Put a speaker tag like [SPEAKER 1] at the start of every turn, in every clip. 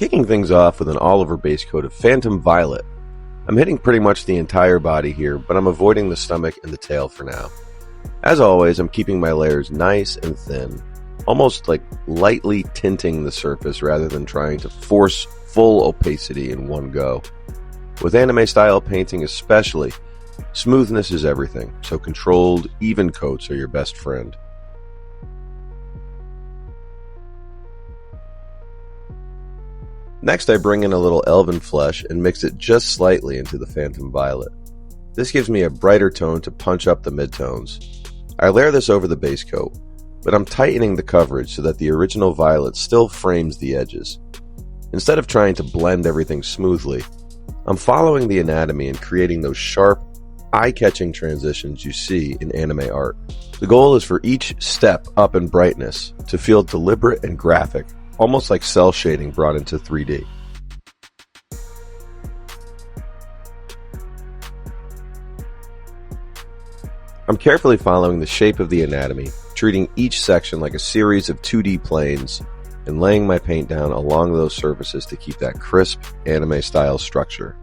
[SPEAKER 1] kicking things off with an all-over base coat of Phantom Violet. I'm hitting pretty much the entire body here, but I'm avoiding the stomach and the tail for now. As always, I'm keeping my layers nice and thin, almost like lightly tinting the surface rather than trying to force full opacity in one go. With anime-style painting especially, smoothness is everything, so controlled, even coats are your best friend. Next, I bring in a little Elven flesh and mix it just slightly into the Phantom Violet. This gives me a brighter tone to punch up the midtones. I layer this over the base coat, but I'm tightening the coverage so that the original violet still frames the edges. Instead of trying to blend everything smoothly, I'm following the anatomy and creating those sharp, eye-catching transitions you see in anime art. The goal is for each step up in brightness to feel deliberate and graphic, almost like cell shading brought into 3D. I'm carefully following the shape of the anatomy, treating each section like a series of 2D planes, and laying my paint down along those surfaces to keep that crisp, anime-style structure.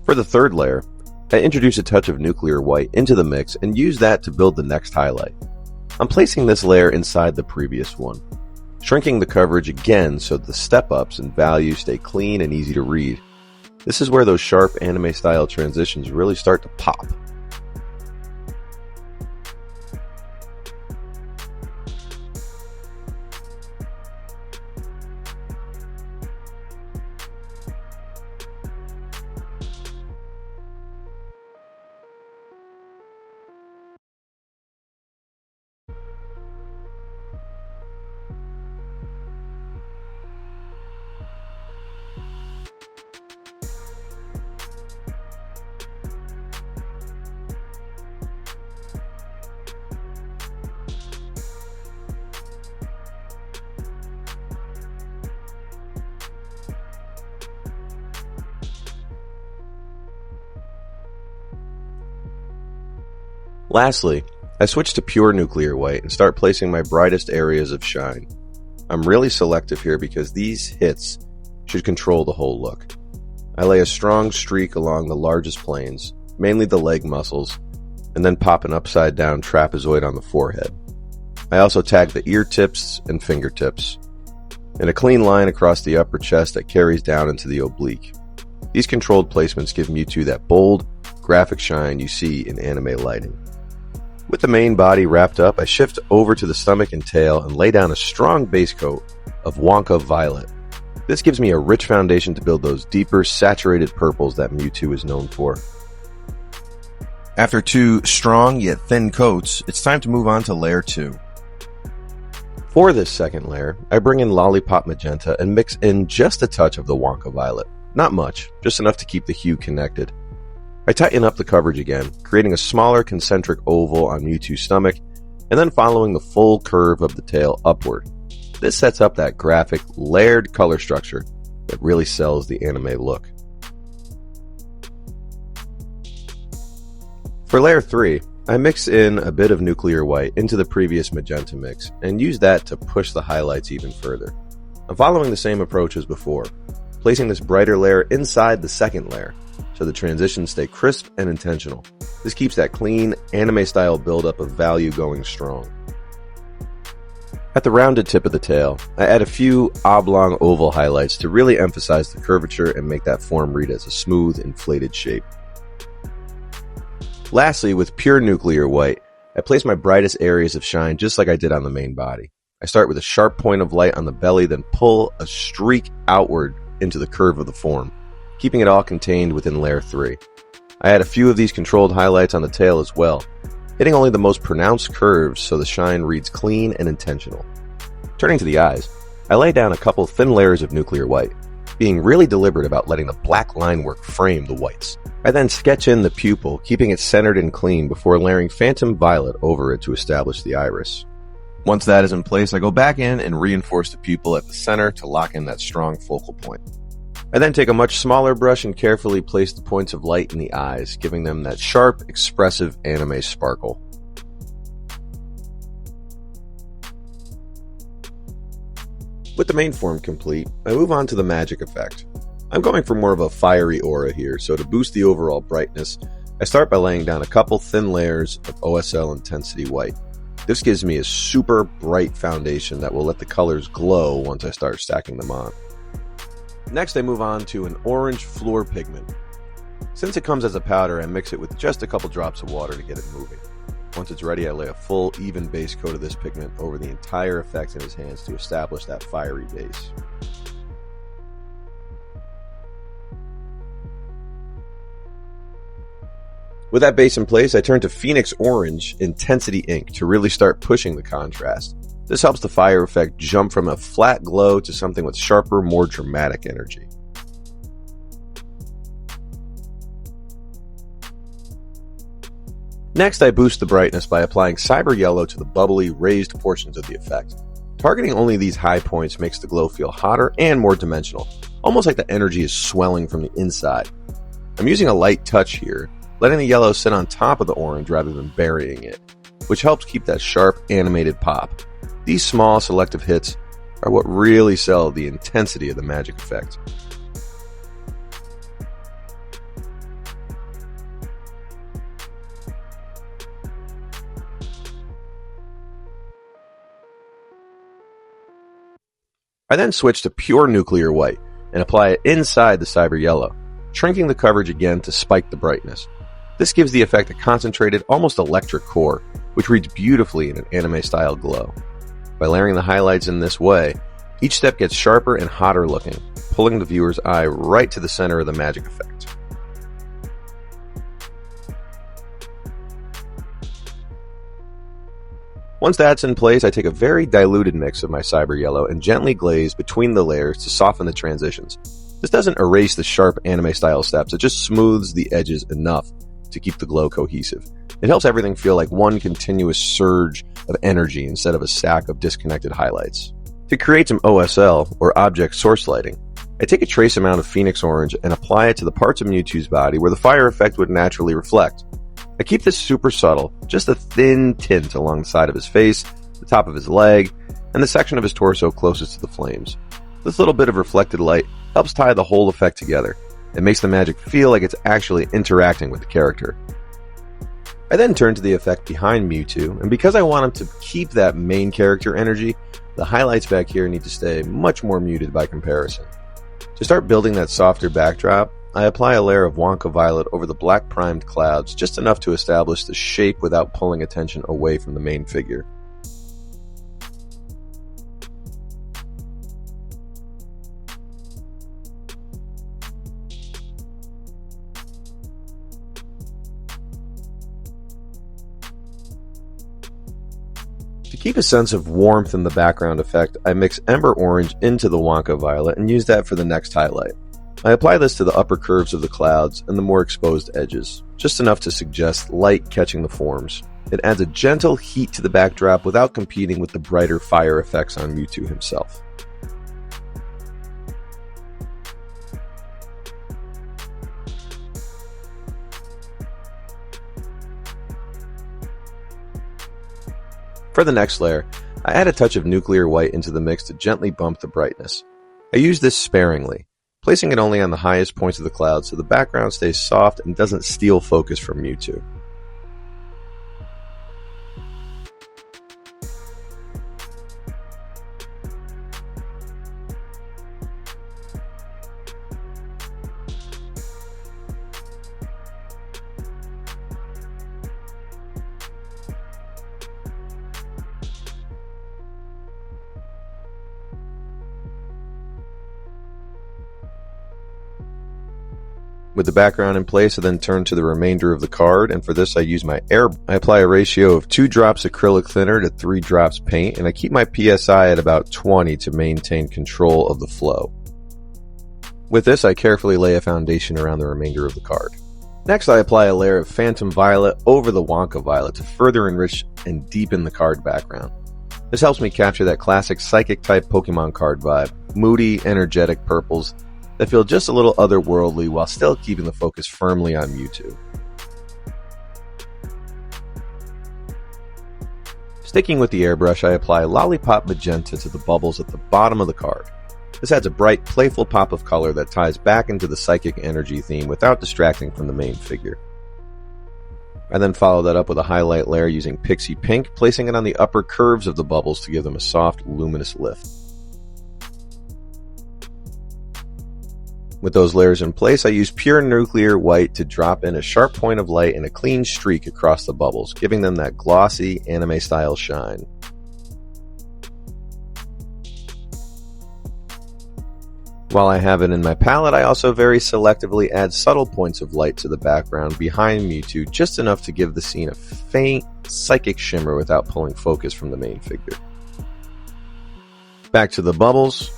[SPEAKER 1] For the third layer, I introduce a touch of nuclear white into the mix and use that to build the next highlight. I'm placing this layer inside the previous one, shrinking the coverage again so the step-ups and values stay clean and easy to read. This is where those sharp anime-style transitions really start to pop. Lastly, I switch to pure nuclear white and start placing my brightest areas of shine. I'm really selective here because these hits should control the whole look. I lay a strong streak along the largest planes, mainly the leg muscles, and then pop an upside down trapezoid on the forehead. I also tag the ear tips and fingertips, and a clean line across the upper chest that carries down into the oblique. These controlled placements give Mewtwo that bold, graphic shine you see in anime lighting. With the main body wrapped up, I shift over to the stomach and tail and lay down a strong base coat of Wonka Violet. This gives me a rich foundation to build those deeper, saturated purples that Mewtwo is known for. After two strong yet thin coats, it's time to move on to layer 2. For this second layer, I bring in Lollipop Magenta and mix in just a touch of the Wonka Violet. Not much, just enough to keep the hue connected. I tighten up the coverage again, creating a smaller concentric oval on Mewtwo's stomach, and then following the full curve of the tail upward. This sets up that graphic, layered color structure that really sells the anime look. For layer 3, I mix in a bit of nuclear white into the previous magenta mix, and use that to push the highlights even further. I'm following the same approach as before, placing this brighter layer inside the second layer, so the transitions stay crisp and intentional. This keeps that clean, anime-style buildup of value going strong. At the rounded tip of the tail, I add a few oblong oval highlights to really emphasize the curvature and make that form read as a smooth, inflated shape. Lastly, with pure nuclear white, I place my brightest areas of shine just like I did on the main body. I start with a sharp point of light on the belly, then pull a streak outward into the curve of the form, keeping it all contained within layer 3. I add a few of these controlled highlights on the tail as well, hitting only the most pronounced curves so the shine reads clean and intentional. Turning to the eyes, I lay down a couple thin layers of nuclear white, being really deliberate about letting the black line work frame the whites. I then sketch in the pupil, keeping it centered and clean before layering Phantom Violet over it to establish the iris. Once that is in place, I go back in and reinforce the pupil at the center to lock in that strong focal point. I then take a much smaller brush and carefully place the points of light in the eyes, giving them that sharp, expressive anime sparkle. With the main form complete, I move on to the magic effect. I'm going for more of a fiery aura here, so to boost the overall brightness, I start by laying down a couple thin layers of OSL Intensity White. This gives me a super bright foundation that will let the colors glow once I start stacking them on. Next, I move on to an orange floor pigment. Since it comes as a powder, I mix it with just a couple drops of water to get it moving. Once it's ready, I lay a full, even base coat of this pigment over the entire effect in his hands to establish that fiery base. With that base in place, I turn to Phoenix Orange Intensity Ink to really start pushing the contrast. This helps the fire effect jump from a flat glow to something with sharper, more dramatic energy. Next, I boost the brightness by applying Cyber Yellow to the bubbly, raised portions of the effect. Targeting only these high points makes the glow feel hotter and more dimensional, almost like the energy is swelling from the inside. I'm using a light touch here, letting the yellow sit on top of the orange rather than burying it, which helps keep that sharp, animated pop. These small, selective hits are what really sell the intensity of the magic effect. I then switch to pure nuclear white and apply it inside the cyber yellow, shrinking the coverage again to spike the brightness. This gives the effect a concentrated, almost electric core, which reads beautifully in an anime-style glow. By layering the highlights in this way, each step gets sharper and hotter looking, pulling the viewer's eye right to the center of the magic effect. Once that's in place, I take a very diluted mix of my cyber yellow and gently glaze between the layers to soften the transitions. This doesn't erase the sharp anime-style steps, it just smooths the edges enough to keep the glow cohesive. It helps everything feel like one continuous surge of energy instead of a stack of disconnected highlights. To create some OSL, or object source lighting, I take a trace amount of Phoenix Orange and apply it to the parts of Mewtwo's body where the fire effect would naturally reflect. I keep this super subtle, just a thin tint along the side of his face, the top of his leg, and the section of his torso closest to the flames. This little bit of reflected light helps tie the whole effect together. It makes the magic feel like it's actually interacting with the character. I then turn to the effect behind Mewtwo, and because I want him to keep that main character energy, the highlights back here need to stay much more muted by comparison. To start building that softer backdrop, I apply a layer of Wonka Violet over the black primed clouds, just enough to establish the shape without pulling attention away from the main figure. To keep a sense of warmth in the background effect, I mix Ember Orange into the Wonka Violet and use that for the next highlight. I apply this to the upper curves of the clouds and the more exposed edges, just enough to suggest light catching the forms. It adds a gentle heat to the backdrop without competing with the brighter fire effects on Mewtwo himself. For the next layer, I add a touch of nuclear white into the mix to gently bump the brightness. I use this sparingly, placing it only on the highest points of the cloud so the background stays soft and doesn't steal focus from Mewtwo. With the background in place, I then turn to the remainder of the card, and for this I use my air. I apply a ratio of 2 drops acrylic thinner to 3 drops paint, and I keep my PSI at about 20 to maintain control of the flow. With this, I carefully lay a foundation around the remainder of the card. Next, I apply a layer of Phantom Violet over the Wonka Violet to further enrich and deepen the card background. This helps me capture that classic Psychic-type Pokemon card vibe, moody, energetic purples that feel just a little otherworldly while still keeping the focus firmly on Mewtwo. Sticking with the airbrush, I apply Lollipop Magenta to the bubbles at the bottom of the card. This adds a bright, playful pop of color that ties back into the psychic energy theme without distracting from the main figure. I then follow that up with a highlight layer using Pixie Pink, placing it on the upper curves of the bubbles to give them a soft, luminous lift. With those layers in place, I use pure nuclear white to drop in a sharp point of light and a clean streak across the bubbles, giving them that glossy, anime-style shine. While I have it in my palette, I also very selectively add subtle points of light to the background behind Mewtwo, just enough to give the scene a faint, psychic shimmer without pulling focus from the main figure. Back to the bubbles,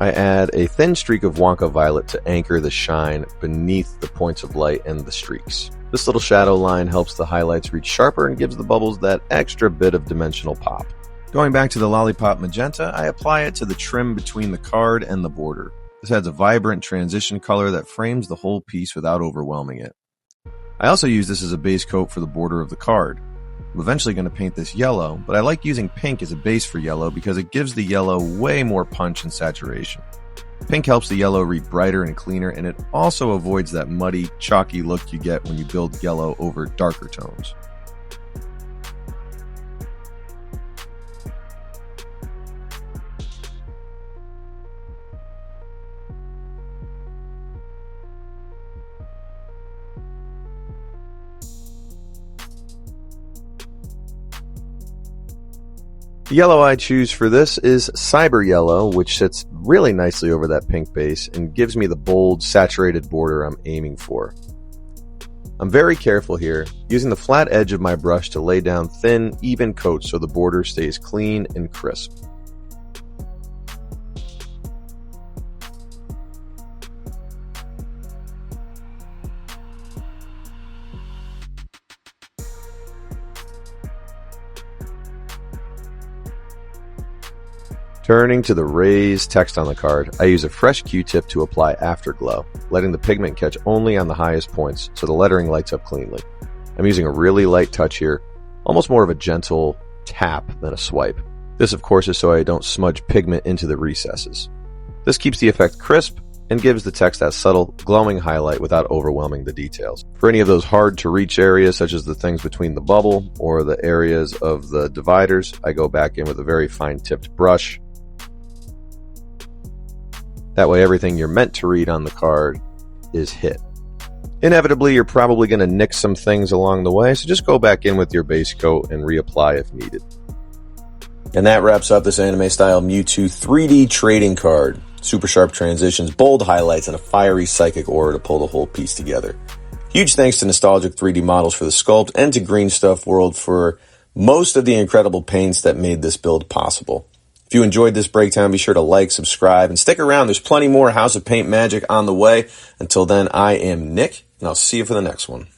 [SPEAKER 1] I add a thin streak of Wonka Violet to anchor the shine beneath the points of light and the streaks. This little shadow line helps the highlights reach sharper and gives the bubbles that extra bit of dimensional pop. Going back to the Lollipop Magenta, I apply it to the trim between the card and the border. This adds a vibrant transition color that frames the whole piece without overwhelming it. I also use this as a base coat for the border of the card. I'm eventually going to paint this yellow, but I like using pink as a base for yellow because it gives the yellow way more punch and saturation. Pink helps the yellow read brighter and cleaner, and it also avoids that muddy, chalky look you get when you build yellow over darker tones. The yellow I choose for this is Cyber Yellow, which sits really nicely over that pink base and gives me the bold, saturated border I'm aiming for. I'm very careful here, using the flat edge of my brush to lay down thin, even coats so the border stays clean and crisp. Turning to the raised text on the card, I use a fresh Q-tip to apply Afterglow, letting the pigment catch only on the highest points so the lettering lights up cleanly. I'm using a really light touch here, almost more of a gentle tap than a swipe. This of course is so I don't smudge pigment into the recesses. This keeps the effect crisp and gives the text that subtle, glowing highlight without overwhelming the details. For any of those hard to reach areas, such as the things between the bubble or the areas of the dividers, I go back in with a very fine tipped brush. That way everything you're meant to read on the card is hit. Inevitably, you're probably going to nick some things along the way, so just go back in with your base coat and reapply if needed. And that wraps up this anime-style Mewtwo 3D trading card. Super sharp transitions, bold highlights, and a fiery psychic aura to pull the whole piece together. Huge thanks to Nostalgic 3D Models for the sculpt and to Green Stuff World for most of the incredible paints that made this build possible. If you enjoyed this breakdown, be sure to like, subscribe, and stick around. There's plenty more House of Paint magic on the way. Until then, I am Nick, and I'll see you for the next one.